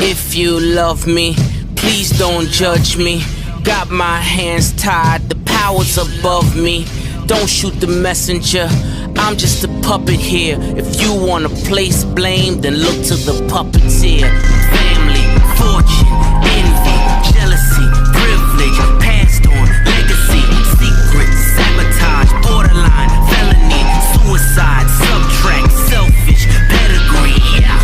If you love me, please don't judge me. Got my hands tied, the power's above me. Don't shoot the messenger, I'm just a puppet here. If you wanna place blame, then look to the puppeteer. Family, fortune, envy, jealousy, privilege, passed on, legacy, secret, sabotage, borderline, felony, suicide, subtract, selfish, pedigree, yeah.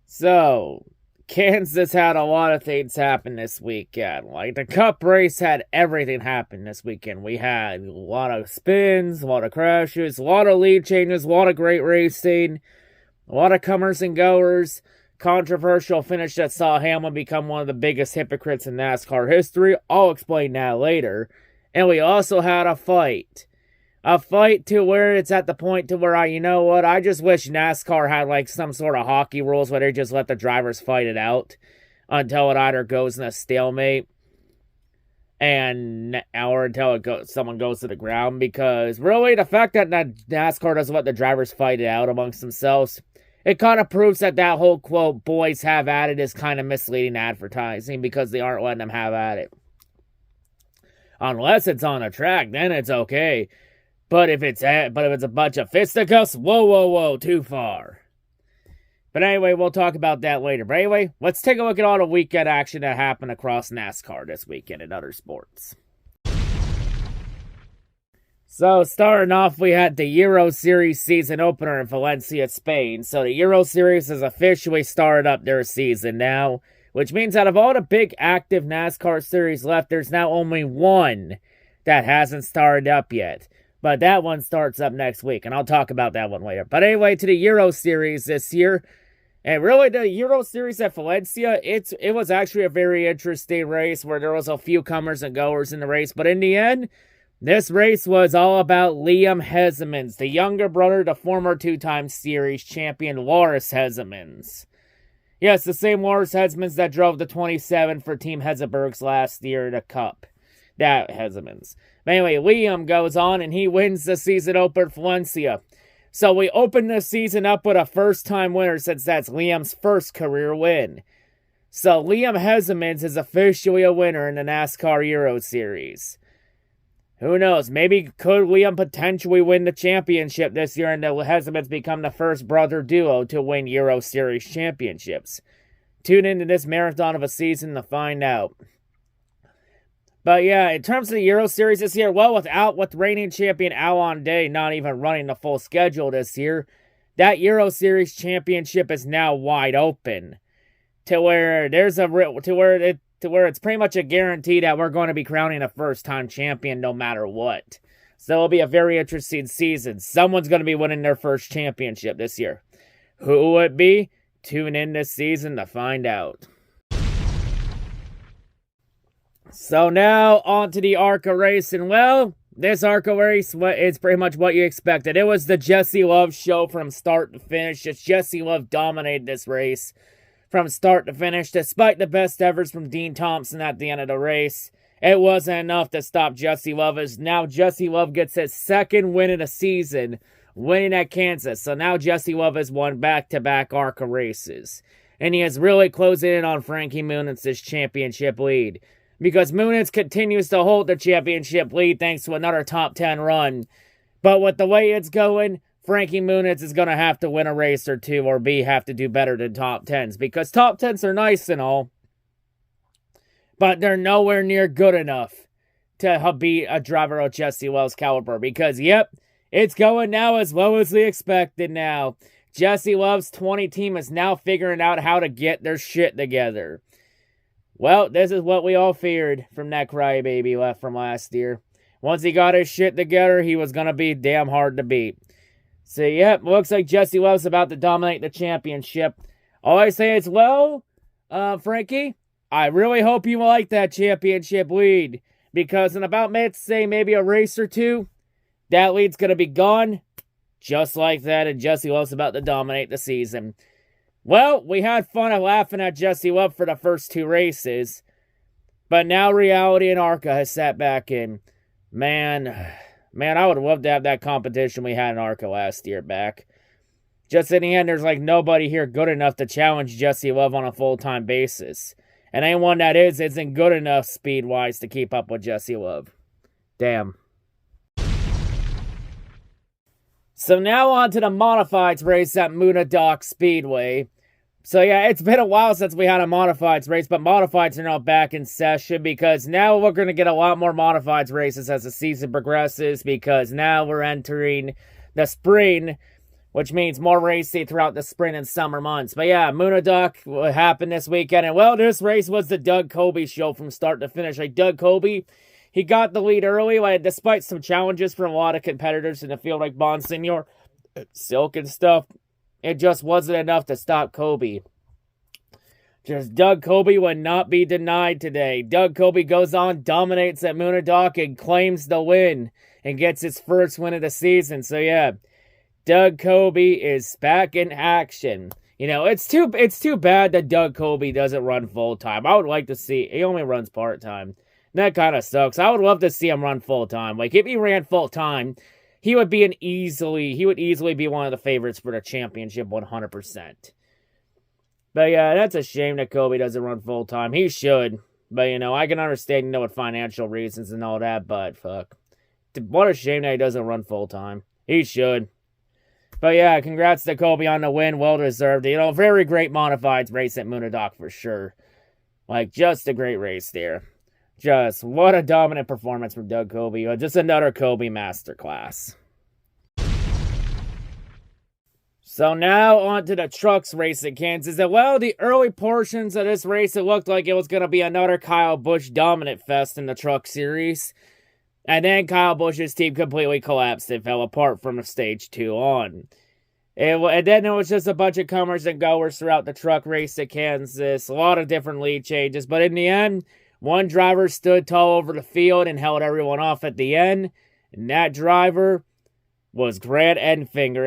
So, Kansas had a lot of things happen this weekend. Like, the Cup race had everything happen this weekend. We had a lot of spins, a lot of crashes, a lot of lead changes, a lot of great racing, a lot of comers and goers. Controversial finish that saw Hamlin become one of the biggest hypocrites in NASCAR history. I'll explain that later. And we also had a fight. A fight to where it's at the point to where I just wish NASCAR had like some sort of hockey rules where they just let the drivers fight it out until it either goes in a stalemate or until someone goes to the ground. Because really, the fact that NASCAR doesn't let the drivers fight it out amongst themselves, it kind of proves that whole quote, boys have at it, is kind of misleading advertising because they aren't letting them have at it. Unless it's on a track, then it's okay. But if it's a bunch of fisticuffs, whoa, too far. But anyway, we'll talk about that later. But anyway, let's take a look at all the weekend action that happened across NASCAR this weekend and other sports. So, starting off, we had the Euro Series season opener in Valencia, Spain. So, the Euro Series has officially started up their season now, which means out of all the big active NASCAR series left, there's now only one that hasn't started up yet. But that one starts up next week, and I'll talk about that one later. But anyway, to the Euro Series this year. And really, the Euro Series at Valencia, it was actually a very interesting race where there was a few comers and goers in the race. But in the end, this race was all about Liam Hezemans, the younger brother to former two-time series champion Loris Hezemans. Yes, the same Loris Hezemans that drove the 27 for Team Hezebergs last year, the Cup. That Hezemans. But anyway, Liam goes on and he wins the season opener at Valencia. So we open the season up with a first-time winner since that's Liam's first career win. So Liam Hezemans is officially a winner in the NASCAR Euro Series. Who knows? Maybe could Liam potentially win the championship this year and the Hezemans become the first brother duo to win Euro Series championships. Tune into this marathon of a season to find out. But yeah, in terms of the Euro Series this year, well, with reigning champion Alain Day not even running the full schedule this year, that Euro Series championship is now wide open to where it's pretty much a guarantee that we're going to be crowning a first-time champion no matter what. So it'll be a very interesting season. Someone's going to be winning their first championship this year. Who will it be? Tune in this season to find out. So now, on to the ARCA race, and well, this ARCA race is pretty much what you expected. It was the Jesse Love show from start to finish. Just Jesse Love dominated this race from start to finish, despite the best efforts from Dean Thompson at the end of the race. It wasn't enough to stop Jesse Love, as now Jesse Love gets his second win of the season, winning at Kansas. So now Jesse Love has won back-to-back ARCA races, and he is really closing in on Frankie Munitz's championship lead. Because Munitz continues to hold the championship lead thanks to another top 10 run. But with the way it's going, Frankie Muniz is going to have to win a race or two or have to do better than top 10s. Because top 10s are nice and all, but they're nowhere near good enough to beat a driver of Jesse Love's caliber. Because, yep, it's going now as low as we expected now. Jesse Love's 20 team is now figuring out how to get their shit together. Well, this is what we all feared from that crybaby left from last year. Once he got his shit together, he was going to be damn hard to beat. So, yep, looks like Jesse Love's about to dominate the championship. All I say is, well, Frankie, I really hope you like that championship lead. Because in about, let's say, maybe a race or two, that lead's going to be gone. Just like that, and Jesse Love's about to dominate the season. Well, we had fun of laughing at Jesse Love for the first two races, but now reality and ARCA has sat back in. Man, Man, I would love to have that competition we had in ARCA last year back. Just in the end, there's like nobody here good enough to challenge Jesse Love on a full-time basis. And anyone that isn't good enough speed-wise to keep up with Jesse Love. Damn. So now on to the modifieds race at Moonadok Speedway. So yeah, it's been a while since we had a modifieds race, but modifieds are now back in session because now we're going to get a lot more modifieds races as the season progresses because now we're entering the spring, which means more racing throughout the spring and summer months. But yeah, Moonadok will happen this weekend, and well, this race was the Doug Colby show from start to finish. Like Doug Colby, he got the lead early, like despite some challenges from a lot of competitors in the field like Bonsignor, Silk and stuff. It just wasn't enough to stop Colby. Just Doug Colby would not be denied today. Doug Colby goes on, dominates at Moonadok, and claims the win. And gets his first win of the season. So yeah, Doug Colby is back in action. You know, it's too bad that Doug Colby doesn't run full-time. I would like to see, he only runs part-time. That kind of sucks. I would love to see him run full-time. Like, if he ran full-time, he would easily be one of the favorites for the championship 100%. But yeah, that's a shame that Colby doesn't run full-time. He should. But, you know, I can understand, you know, with financial reasons and all that, but fuck. What a shame that he doesn't run full-time. He should. But yeah, congrats to Colby on the win. Well-deserved. You know, very great modifieds race at Moonadok for sure. Like, just a great race there. Just, what a dominant performance from Doug Colby. Just another Colby masterclass. So now on to the trucks race in Kansas. And well, the early portions of this race, it looked like it was going to be another Kyle Busch dominant fest in the truck series. And then Kyle Busch's team completely collapsed and fell apart from stage 2 on. And then it was just a bunch of comers and goers throughout the truck race at Kansas. A lot of different lead changes. But in the end, one driver stood tall over the field and held everyone off at the end. And that driver was Grant Enfinger.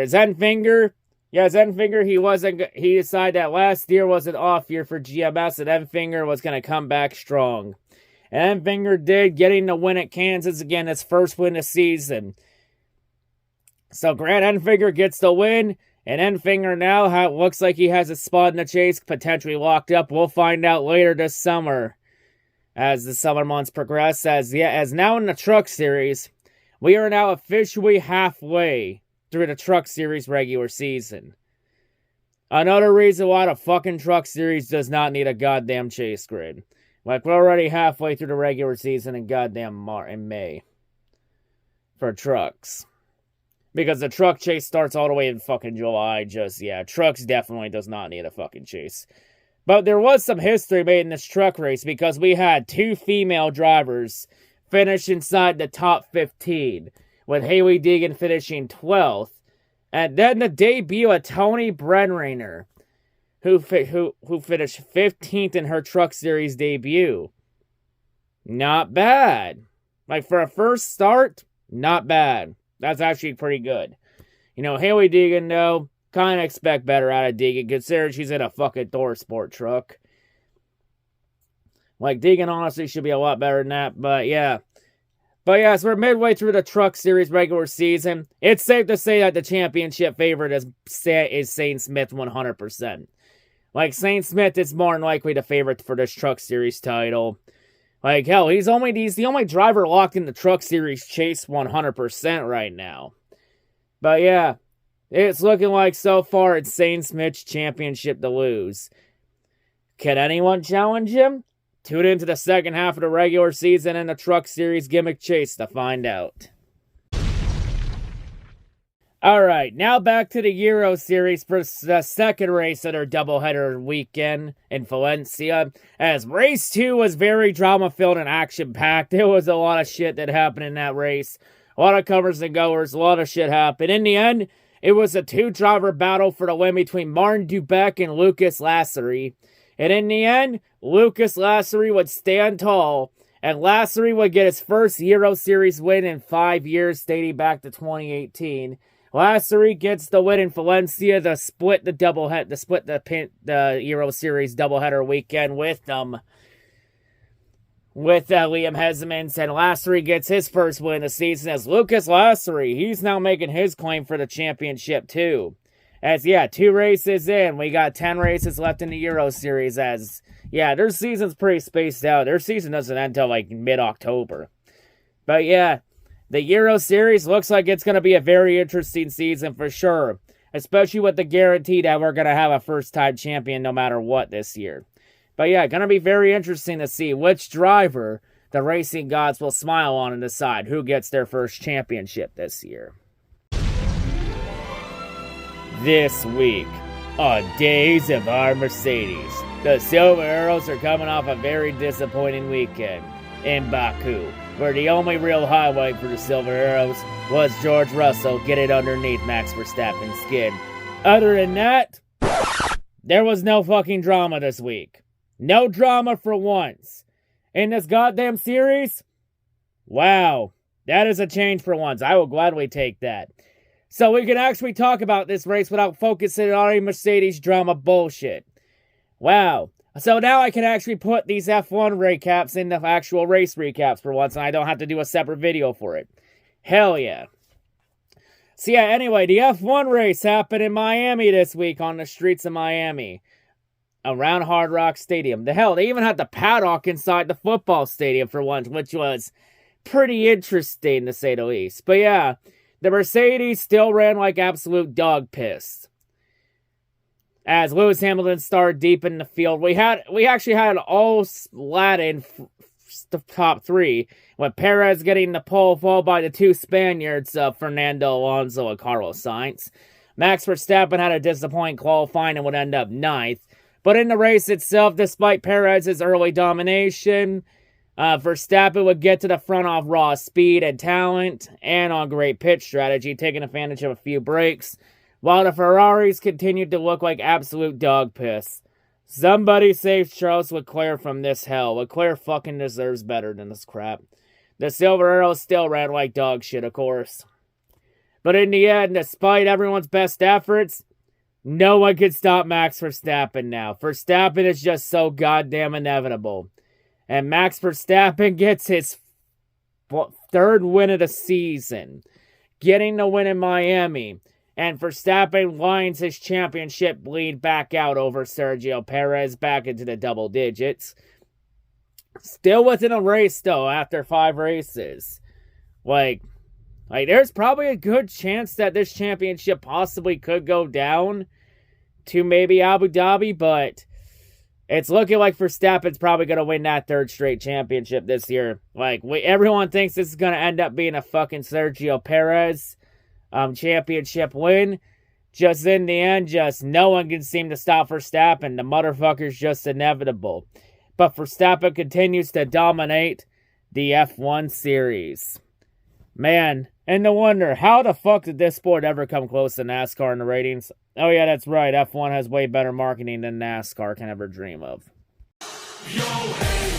He decided that last year was an off year for GMS and Enfinger was going to come back strong. And Enfinger did, getting the win at Kansas again, his first win this season. So Grant Enfinger gets the win, and Enfinger now looks like he has a spot in the chase potentially locked up. We'll find out later this summer as the summer months progress. As now in the truck series, we are now officially halfway through the truck series regular season. Another reason why the fucking truck series does not need a goddamn chase grid. Like, we're already halfway through the regular season in goddamn in May. For trucks. Because the truck chase starts all the way in fucking July. Trucks definitely does not need a fucking chase. But there was some history made in this truck race because we had 2 female drivers finish inside the top 15. With Haley Deegan finishing 12th. And then the debut of Tony Brenrainer, who finished 15th in her truck series debut. Not bad. Like, for a first start, not bad. That's actually pretty good. You know, Haley Deegan, though, kind of expect better out of Deegan, considering she's in a fucking Thor Sport truck. Like, Deegan honestly should be a lot better than that, but yeah. But yeah, so we're midway through the truck series regular season. It's safe to say that the championship favorite is Shane Smith 100%. Like, Shane Smith is more than likely the favorite for this truck series title. Like, hell, he's the only driver locked in the truck series chase 100% right now. But yeah, it's looking like so far it's Shane Smith's championship to lose. Can anyone challenge him? Tune into the second half of the regular season in the truck series gimmick chase to find out. Alright, now back to the Euro Series for the second race of their doubleheader weekend in Valencia. As race 2 was very drama-filled and action-packed. There was a lot of shit that happened in that race. A lot of comers and goers, a lot of shit happened. In the end, it was a 2-driver battle for the win between Martin Dubeck and Lucas Lassery. And in the end, Lucas Lassery would stand tall, and Lassery would get his first Euro Series win in 5 years, dating back to 2018. Lassery gets the win in Valencia to split the Euro Series doubleheader weekend with with Liam Hezemans, and Lassery gets his first win of the season as Lucas Lassery. He's now making his claim for the championship too. As, 2 races in, we got 10 races left in the Euro Series as, their season's pretty spaced out. Their season doesn't end until like mid-October. But the Euro Series looks like it's going to be a very interesting season for sure. Especially with the guarantee that we're going to have a first-time champion no matter what this year. But going to be very interesting to see which driver the racing gods will smile on and decide who gets their first championship this year. This week, on Days of Our Mercedes, the Silver Arrows are coming off a very disappointing weekend in Baku, where the only real highlight for the Silver Arrows was George Russell getting underneath Max Verstappen's skin. Other than that, there was no fucking drama this week. No drama for once. In this goddamn series? Wow. That is a change for once. I will gladly take that. So we can actually talk about this race without focusing on any Mercedes drama bullshit. Wow. So now I can actually put these F1 recaps in the actual race recaps for once, and I don't have to do a separate video for it. Hell yeah. So anyway, the F1 race happened in Miami this week on the streets of Miami. Around Hard Rock Stadium. The hell, they even had the paddock inside the football stadium for once, which was pretty interesting to say the least. But the Mercedes still ran like absolute dog piss. As Lewis Hamilton started deep in the field, we actually had all Latin the top 3, with Perez getting the pole, followed by the 2 Spaniards, Fernando Alonso and Carlos Sainz. Max Verstappen had a disappointing qualifying and would end up 9th. But in the race itself, despite Perez's early domination, Verstappen would get to the front off raw speed and talent, and on great pit strategy, taking advantage of a few breaks, while the Ferraris continued to look like absolute dog piss. Somebody save Charles Leclerc from this hell. Leclerc fucking deserves better than this crap. The Silver Arrows still ran like dog shit, of course. But in the end, despite everyone's best efforts, no one can stop Max Verstappen now. Verstappen is just so goddamn inevitable. And Max Verstappen gets his 3rd win of the season, getting the win in Miami. And Verstappen lines his championship lead back out over Sergio Perez, back into the double digits. Still within a race, though, after 5 races. Like, there's probably a good chance that this championship possibly could go down to maybe Abu Dhabi, but it's looking like Verstappen's probably going to win that 3rd straight championship this year. Everyone thinks this is going to end up being a fucking Sergio Perez championship win. Just in the end, just no one can seem to stop Verstappen. The motherfucker's just inevitable. But Verstappen continues to dominate the F1 series. Man, and no wonder, how the fuck did this sport ever come close to NASCAR in the ratings? Oh yeah, that's right, F1 has way better marketing than NASCAR can ever dream of. Yo, hey,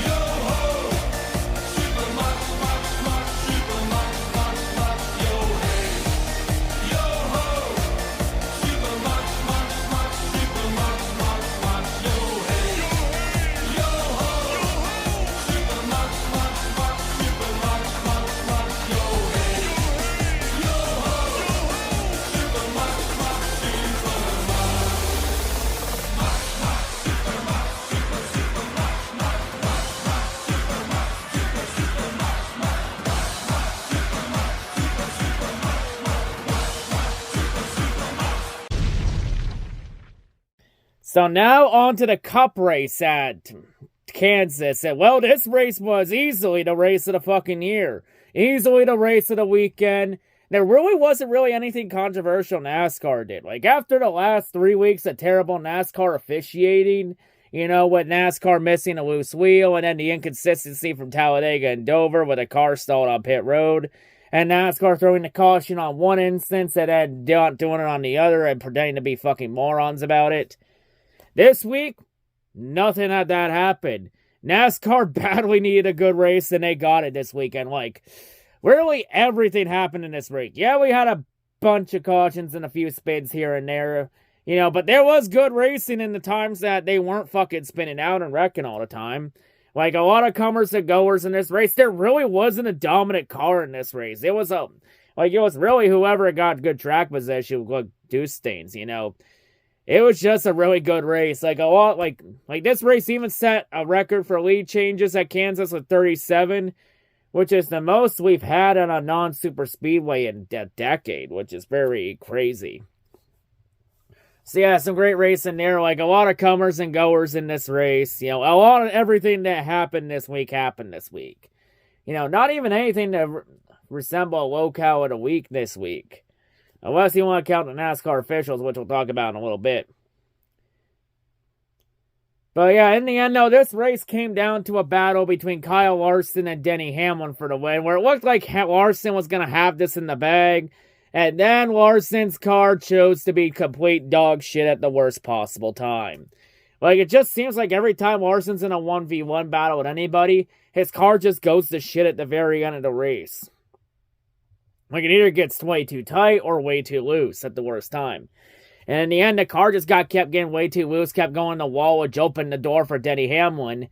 yo, ho, super much, super much, yo, hey, yo, ho, super much, super much, yo, hey, yo, ho, super much, super much, yo, hey, yo, ho, super much, So now on to the Cup race at Kansas. And well, this race was easily the race of the fucking year. Easily the race of the weekend. There really wasn't anything controversial NASCAR did. After the last 3 weeks of terrible NASCAR officiating, with NASCAR missing a loose wheel, and then the inconsistency from Talladega and Dover with a car stalled on pit road, and NASCAR throwing the caution on one instance and then not doing it on the other and pretending to be fucking morons about it. This week, nothing of that happened. NASCAR badly needed a good race, and they got it this weekend. Really everything happened in this race. Yeah, we had a bunch of cautions and a few spins here and there, but there was good racing in the times that they weren't fucking spinning out and wrecking all the time. Like, a lot of comers and goers in this race, there really wasn't a dominant car in this race. It was really whoever got good track position, like Deustains, you know. It was just a really good race. Like, a lot, like this race even set a record for lead changes at Kansas with 37, which is the most we've had on a non-super speedway in a decade, which is very crazy. So yeah, some great racing there. Like, a lot of comers and goers in this race. You know, a lot of everything that happened this week. You know, not even anything to resemble a locale of the week this week. Unless you want to count the NASCAR officials, which we'll talk about in a little bit. But yeah, in the end, though, this race came down to a battle between Kyle Larson and Denny Hamlin for the win, where it looked like Larson was going to have this in the bag. And then Larson's car chose to be complete dog shit at the worst possible time. Like, it just seems like every time Larson's in a 1v1 battle with anybody, his car just goes to shit at the very end of the race. Like, it either gets way too tight or way too loose at the worst time. And in the end, the car just kept getting way too loose, kept going the wall, which opened the door for Denny Hamlin.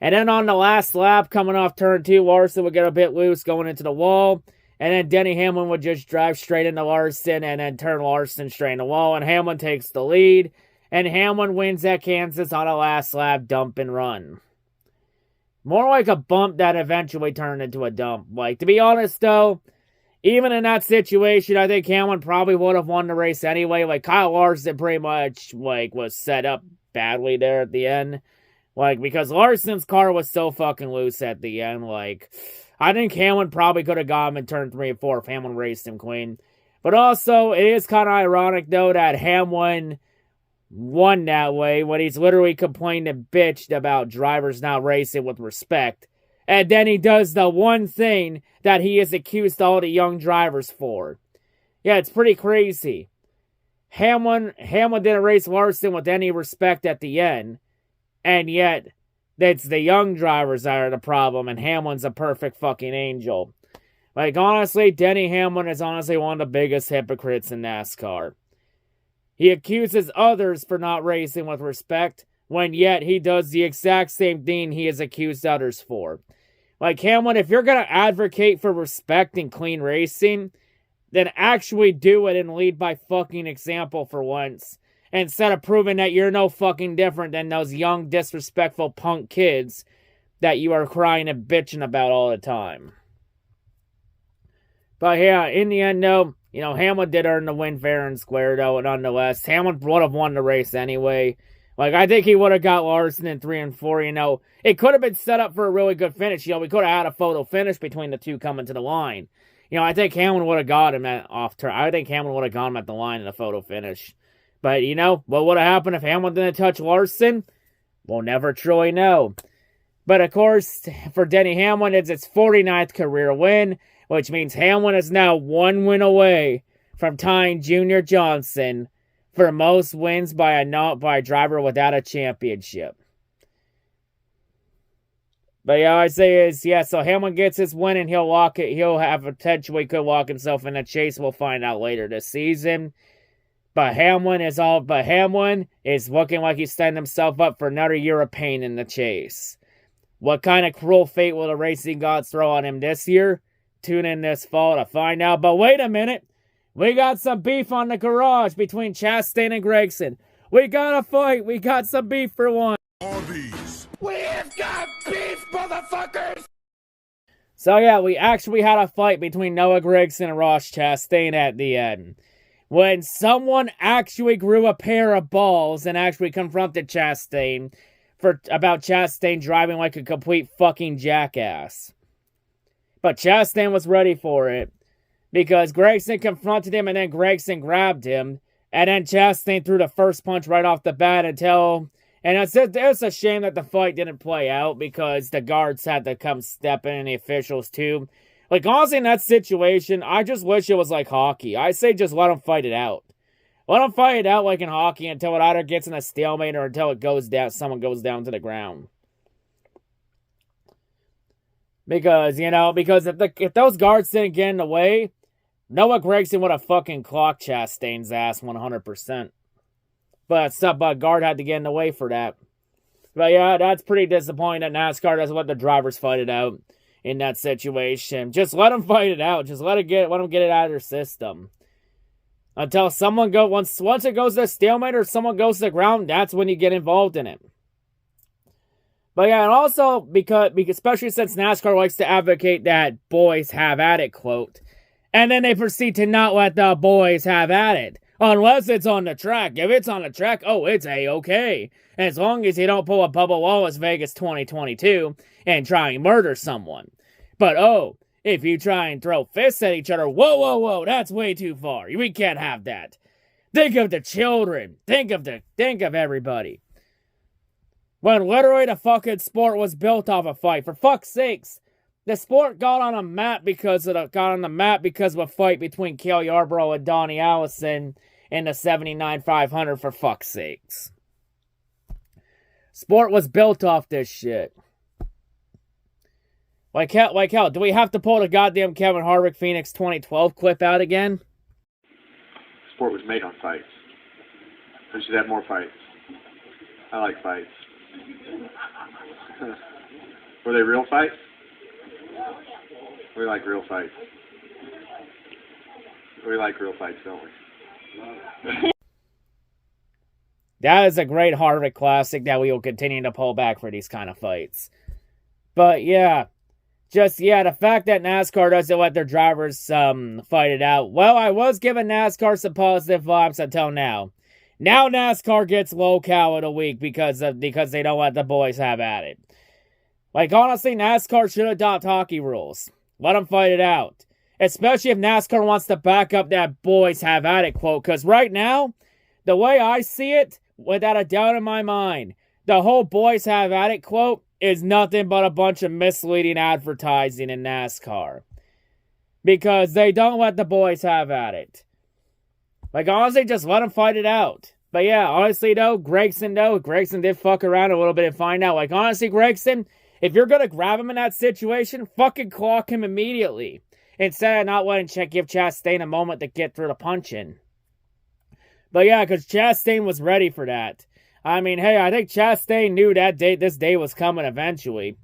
And then on the last lap, coming off turn 2, Larson would get a bit loose going into the wall. And then Denny Hamlin would just drive straight into Larson and then turn Larson straight in the wall. And Hamlin takes the lead. And Hamlin wins at Kansas on a last lap dump and run. More like a bump that eventually turned into a dump. Like, to be honest, though, even in that situation, I think Hamlin probably would have won the race anyway. Like, Kyle Larson pretty much, like, was set up badly there at the end. Like, because Larson's car was so fucking loose at the end. Like, I think Hamlin probably could have got him in turn 3 and 4 if Hamlin raced him clean. But also, it is kind of ironic, though, that Hamlin won that way when he's literally complained and bitched about drivers not racing with respect. And then he does the one thing that he has accused all the young drivers for. Yeah, it's pretty crazy. Hamlin didn't race Larson with any respect at the end. And yet, it's the young drivers that are the problem, and Hamlin's a perfect fucking angel. Like, honestly, Denny Hamlin is honestly one of the biggest hypocrites in NASCAR. He accuses others for not racing with respect, when yet he does the exact same thing he has accused others for. Like, Hamlin, if you're going to advocate for respect and clean racing, then actually do it and lead by fucking example for once, instead of proving that you're no fucking different than those young, disrespectful punk kids that you are crying and bitching about all the time. But yeah, in the end, though, you know, Hamlin did earn the win fair and square, though, and nonetheless, Hamlin would have won the race anyway. Like, I think he would have got Larson in 3 and 4, you know. It could have been set up for a really good finish. You know, we could have had a photo finish between the two coming to the line. You know, I think Hamlin would have got him at off turn. I think Hamlin would have got him at the line in a photo finish. But, you know, what would have happened if Hamlin didn't touch Larson? We'll never truly know. But, of course, for Denny Hamlin, it's his 49th career win, which means Hamlin is now 1 win away from tying Junior Johnson for most wins by a driver without a championship. But yeah, I say is, yeah, so Hamlin gets his win and he'll potentially could lock himself in a chase. We'll find out later this season. But Hamlin is looking like he's setting himself up for another year of pain in the chase. What kind of cruel fate will the racing gods throw on him this year? Tune in this fall to find out. But wait a minute. We got some beef on the garage between Chastain and Gregson. We got a fight. We got some beef for one. Arby's. We have got beef, motherfuckers! So yeah, we actually had a fight between Noah Gragson and Ross Chastain at the end. When someone actually grew a pair of balls and actually confronted Chastain about Chastain driving like a complete fucking jackass. But Chastain was ready for it, because Gragson confronted him and then Gragson grabbed him, and then Chastain threw the first punch right off the bat and it's a shame that the fight didn't play out, because the guards had to come step in and the officials too. Like, honestly, in that situation, I just wish it was like hockey. I say just let them fight it out. Let them fight it out like in hockey until it either gets in a stalemate or until it goes down, someone goes down to the ground. Because if those guards didn't get in the way, Noah Gragson would have fucking clocked Chastain's ass 100%. But guard had to get in the way for that. But yeah, that's pretty disappointing that NASCAR doesn't let the drivers fight it out in that situation. Just let them fight it out. Just let them get it out of their system. Until someone once it goes to a stalemate or someone goes to the ground, that's when you get involved in it. But yeah, and also because especially since NASCAR likes to advocate that boys have at it quote, and then they proceed to not let the boys have at it. Unless it's on the track. If it's on the track, oh, it's A-okay. As long as you don't pull a Bubba Wallace Vegas 2022 and try and murder someone. But oh, if you try and throw fists at each other, whoa, whoa, whoa, that's way too far. We can't have that. Think of the children. Think of everybody. When literally the fucking sport was built off a fight. For fuck's sakes. The sport got on the map because of a fight between Cale Yarborough and Donnie Allison in the 79 500, for fuck's sakes. Sport was built off this shit. Like hell, do we have to pull the goddamn Kevin Harvick Phoenix 2012 clip out again? Sport was made on fights. We should have more fights. I like fights. Were they real fights? We like real fights. We like real fights, don't we? That is a great Harvick classic that we will continue to pull back for these kind of fights. But yeah, the fact that NASCAR doesn't let their drivers fight it out. Well, I was giving NASCAR some positive vibes until now. Now NASCAR gets low cow of the week because they don't let the boys have at it. Like, honestly, NASCAR should adopt hockey rules. Let them fight it out. Especially if NASCAR wants to back up that boys have at it quote. Because right now, the way I see it, without a doubt in my mind, the whole boys have at it quote is nothing but a bunch of misleading advertising in NASCAR. Because they don't let the boys have at it. Like, honestly, just let them fight it out. But yeah, honestly, Gregson did fuck around a little bit and find out. Like, honestly, Gregson, if you're going to grab him in that situation, fucking clock him immediately. Instead of not letting give Chastain a moment to get through the punch-in. But yeah, because Chastain was ready for that. I mean, hey, I think Chastain knew this day was coming eventually.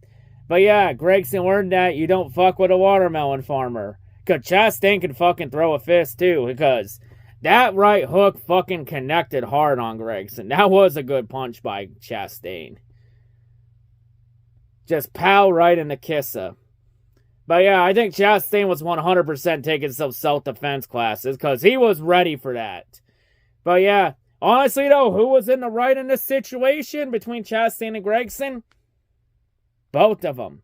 But yeah, Gregson learned that you don't fuck with a watermelon farmer. Because Chastain can fucking throw a fist too. Because that right hook fucking connected hard on Gregson. That was a good punch by Chastain. Just pow right in the kisser. But yeah, I think Chastain was 100% taking some self-defense classes because he was ready for that. But yeah, honestly though, who was in the right in this situation between Chastain and Gregson? Both of them.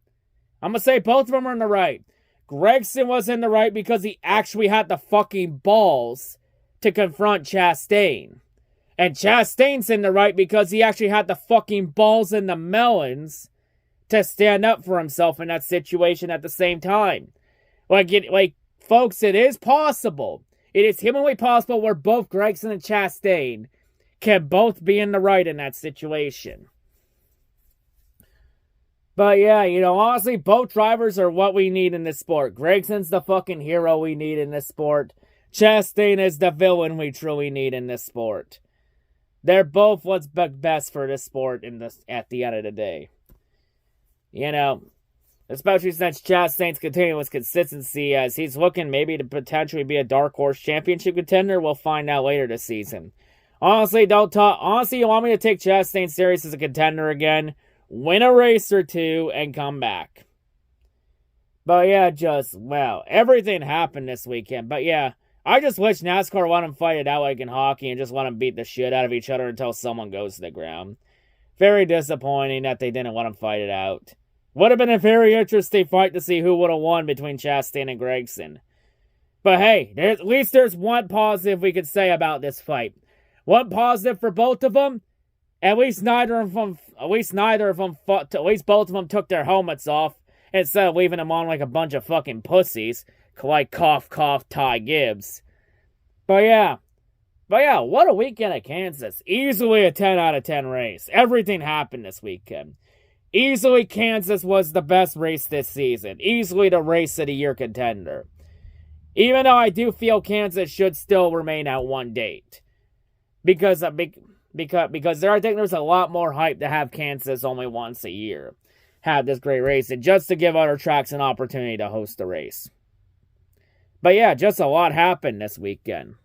I'm going to say both of them are in the right. Gregson was in the right because he actually had the fucking balls to confront Chastain. And Chastain's in the right because he actually had the fucking balls and the melons to stand up for himself in that situation at the same time. Folks, it is possible. It is humanly possible where both Gregson and Chastain can both be in the right in that situation. But yeah, honestly, both drivers are what we need in this sport. Gregson's the fucking hero we need in this sport. Chastain is the villain we truly need in this sport. They're both what's best for this sport at the end of the day. Especially since Chastain's continuous consistency as he's looking maybe to potentially be a dark horse championship contender. We'll find out later this season. Honestly, you want me to take Chastain serious as a contender again? Win a race or two and come back. But yeah, everything happened this weekend. But yeah, I just wish NASCAR let them fight it out like in hockey and just let them beat the shit out of each other until someone goes to the ground. Very disappointing that they didn't let them fight it out. Would have been a very interesting fight to see who would have won between Chastain and Gregson. But hey, at least there's one positive we could say about this fight. One positive for both of them. At least both of them took their helmets off instead of leaving them on like a bunch of fucking pussies, like cough cough Ty Gibbs. But yeah, what a weekend at Kansas. Easily a 10 out of 10 race. Everything happened this weekend. Easily Kansas was the best race this season. Easily the race of the year contender. Even though I do feel Kansas should still remain at one date. Because because I think there's a lot more hype to have Kansas only once a year have this great race, and just to give other tracks an opportunity to host the race. But yeah, just a lot happened this weekend.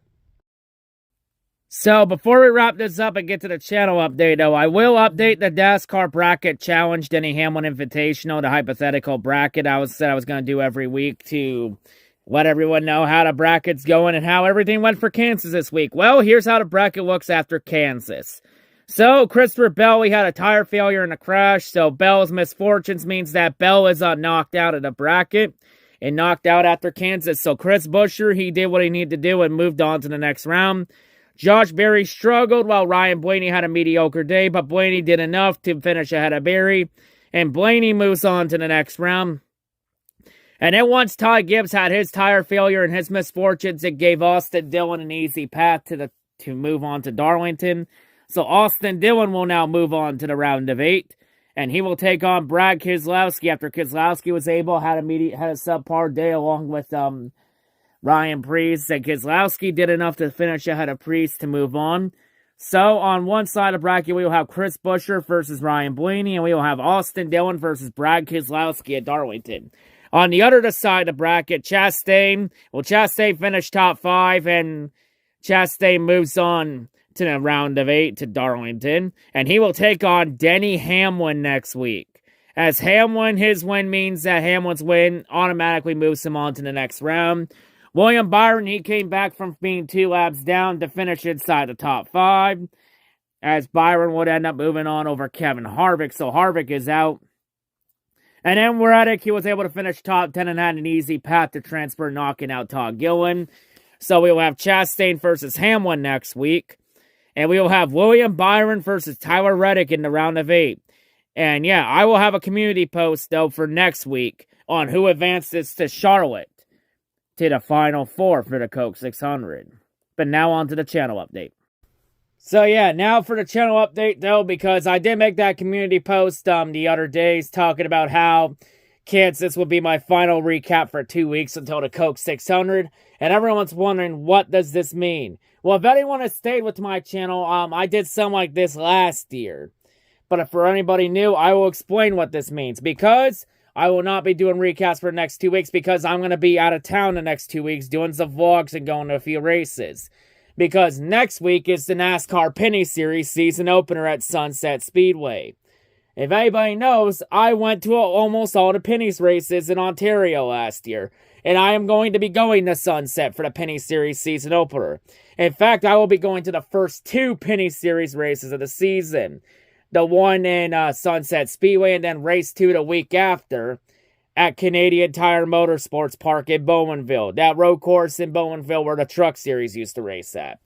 So before we wrap this up and get to the channel update, though, I will update the NASCAR Bracket Challenge Denny Hamlin Invitational, the hypothetical bracket I was going to do every week to let everyone know how the bracket's going and how everything went for Kansas this week. Well, here's how the bracket looks after Kansas. So, Christopher Bell, he had a tire failure in a crash, so Bell's misfortunes means that Bell is knocked out of the bracket and knocked out after Kansas. So, Chris Buescher, he did what he needed to do and moved on to the next round. Josh Berry struggled while Ryan Blaney had a mediocre day, but Blaney did enough to finish ahead of Berry, and Blaney moves on to the next round. And then once Ty Gibbs had his tire failure and his misfortunes, it gave Austin Dillon an easy path to move on to Darlington. So Austin Dillon will now move on to the round of 8, and he will take on Brad Keselowski after Keselowski was able had a subpar day along with Ryan Preece, and Keselowski did enough to finish ahead of Preece to move on. So on one side of the bracket, we will have Chris Buescher versus Ryan Blaney, and we will have Austin Dillon versus Brad Keselowski at Darlington. On the other side of the bracket, Chastain finished top 5, and Chastain moves on to the round of 8 to Darlington, and he will take on Denny Hamlin next week. As Hamlin, his win means that Hamlin's win automatically moves him on to the next round. William Byron, he came back from being 2 laps down to finish inside the top 5, as Byron would end up moving on over Kevin Harvick, so Harvick is out. And then Reddick, he was able to finish top 10 and had an easy path to transfer, knocking out Todd Gilliland. So we will have Chastain versus Hamlin next week. And we will have William Byron versus Tyler Reddick in the round of 8. And yeah, I will have a community post, though, for next week on who advances to Charlotte to the Final 4 for the Coke 600. But now on to the channel update. So yeah, now for the channel update, though, because I did make that community post the other days talking about how Kansas will be my final recap for 2 weeks until the Coke 600. And everyone's wondering, what does this mean? Well, if anyone has stayed with my channel, I did something like this last year. But if for anybody new, I will explain what this means. Because I will not be doing recaps for the next 2 weeks because I'm going to be out of town the next 2 weeks doing some vlogs and going to a few races. Because next week is the NASCAR Penny Series season opener at Sunset Speedway. If anybody knows, I went to almost all the Penny's races in Ontario last year. And I am going to be going to Sunset for the Penny Series season opener. In fact, I will be going to the first 2 Penny Series races of the season. The one in Sunset Speedway, and then race 2 the week after at Canadian Tire Motorsports Park in Bowmanville. That road course in Bowmanville where the Truck Series used to race at.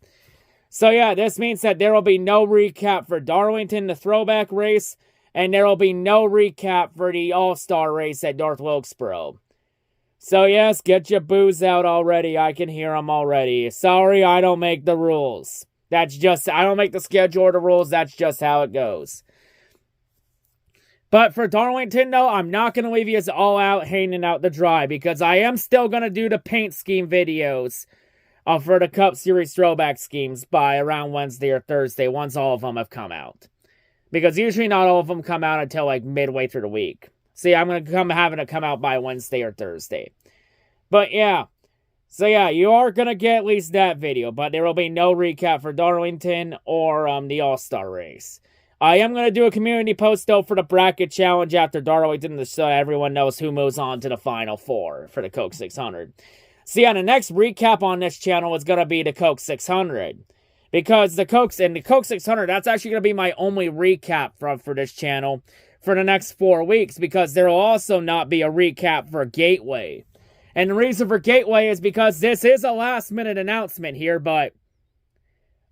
So yeah, this means that there will be no recap for Darlington, the throwback race, and there will be no recap for the All-Star race at North Wilkesboro. So yes, get your booze out already. I can hear them already. Sorry, I don't make the rules. I don't make the schedule or the rules. That's just how it goes. But for Darlington, though, I'm not going to leave you all out hanging out to dry because I am still going to do the paint scheme videos for the Cup Series throwback schemes by around Wednesday or Thursday once all of them have come out. Because usually not all of them come out until like midway through the week. See, I'm going to having it come out by Wednesday or Thursday. But yeah. So yeah, you are going to get at least that video. But there will be no recap for Darlington or the All-Star race. I am going to do a community post, though, for the bracket challenge after Darlington so everyone knows who moves on to the Final 4 for the Coke 600. So yeah, the next recap on this channel is going to be the Coke 600. Because the Coke 600, that's actually going to be my only recap for this channel for the next 4 weeks. Because there will also not be a recap for Gateway. And the reason for Gateway is because this is a last-minute announcement here, but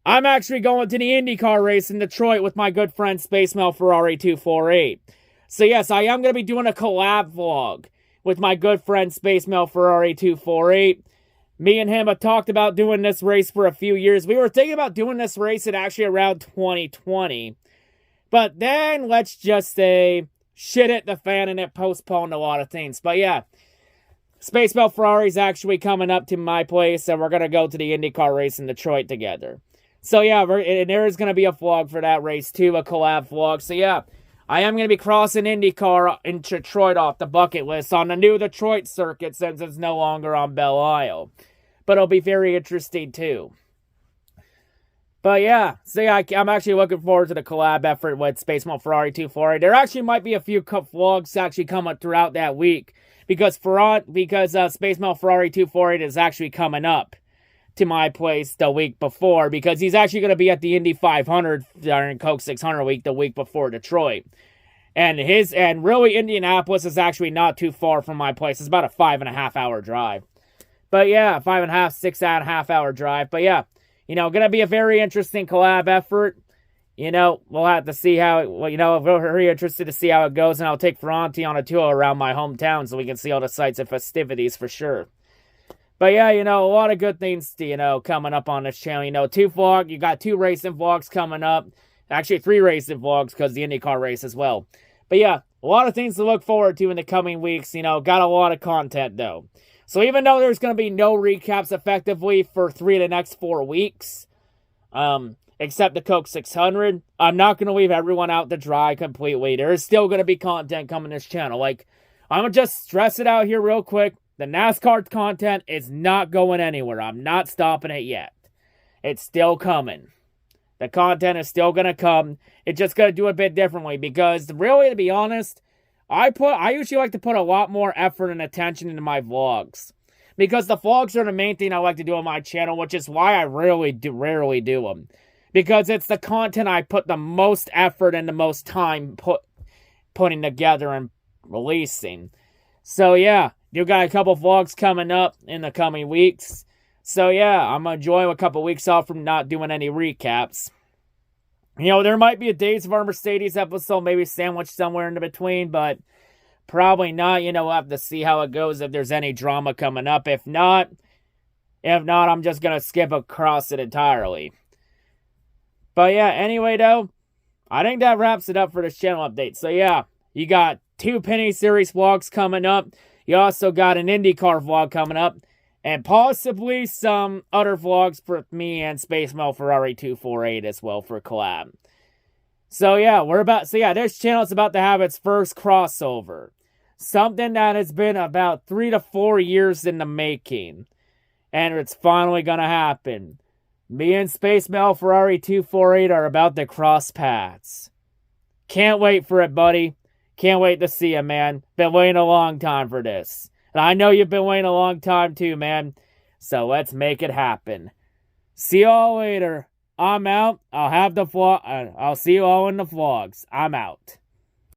I'm actually going to the IndyCar race in Detroit with my good friend Space Mel Ferrari 248. So yes, I am going to be doing a collab vlog with my good friend Space Mel Ferrari 248. Me and him have talked about doing this race for a few years. We were thinking about doing this race in actually around 2020. But then, let's just say, shit hit the fan and it postponed a lot of things. But yeah, Space Mel Ferrari is actually coming up to my place and we're going to go to the IndyCar race in Detroit together. So yeah, and there is going to be a vlog for that race too, a collab vlog. So yeah, I am going to be crossing IndyCar in Detroit off the bucket list on the new Detroit circuit since it's no longer on Belle Isle. But it'll be very interesting too. But yeah, so yeah, I'm actually looking forward to the collab effort with Space Mode Ferrari 248. There actually might be a few vlogs actually coming throughout that week because Space Mode Ferrari 248 is actually coming up to my place the week before because he's actually going to be at the Indy 500 during Coke 600 week the week before Detroit. And really Indianapolis is actually not too far from my place. It's about a 5.5 hour drive. But yeah, 6.5 hour drive. But yeah, going to be a very interesting collab effort. We'll have to see how, we're very interested to see how it goes. And I'll take Ferranti on a tour around my hometown so we can see all the sights and festivities for sure. But yeah, a lot of good things, coming up on this channel. You got 2 racing vlogs coming up. Actually, 3 racing vlogs because the IndyCar race as well. But yeah, a lot of things to look forward to in the coming weeks. Got a lot of content though. So even though there's going to be no recaps effectively for 3 of the next 4 weeks, except the Coke 600, I'm not going to leave everyone out to dry completely. There is still going to be content coming to this channel. I'm going to just stress it out here real quick. The NASCAR content is not going anywhere. I'm not stopping it yet. It's still coming. The content is still going to come. It's just going to do it a bit differently because really, to be honest, I usually like to put a lot more effort and attention into my vlogs. Because the vlogs are the main thing I like to do on my channel, which is why I rarely do them. Because it's the content I put the most effort and the most time putting together and releasing. So yeah, you got a couple vlogs coming up in the coming weeks. So yeah, I'm enjoying a couple weeks off from not doing any recaps. There might be a Days of Our Mercedes episode, maybe sandwiched somewhere in between, but probably not. We'll have to see how it goes if there's any drama coming up. If not, I'm just going to skip across it entirely. But yeah, anyway though, I think that wraps it up for this channel update. So yeah, you got 2 Penny Series vlogs coming up. You also got an IndyCar vlog coming up. And possibly some other vlogs for me and Space Mode Ferrari 248 as well for collab. So yeah, this channel is about to have its first crossover. Something that has been about 3 to 4 years in the making. And it's finally gonna happen. Me and Space Mode Ferrari 248 are about to cross paths. Can't wait for it, buddy. Can't wait to see you, man. Been waiting a long time for this. And I know you've been waiting a long time too, man. So let's make it happen. See y'all later. I'm out. I'll see you all in the vlogs. I'm out.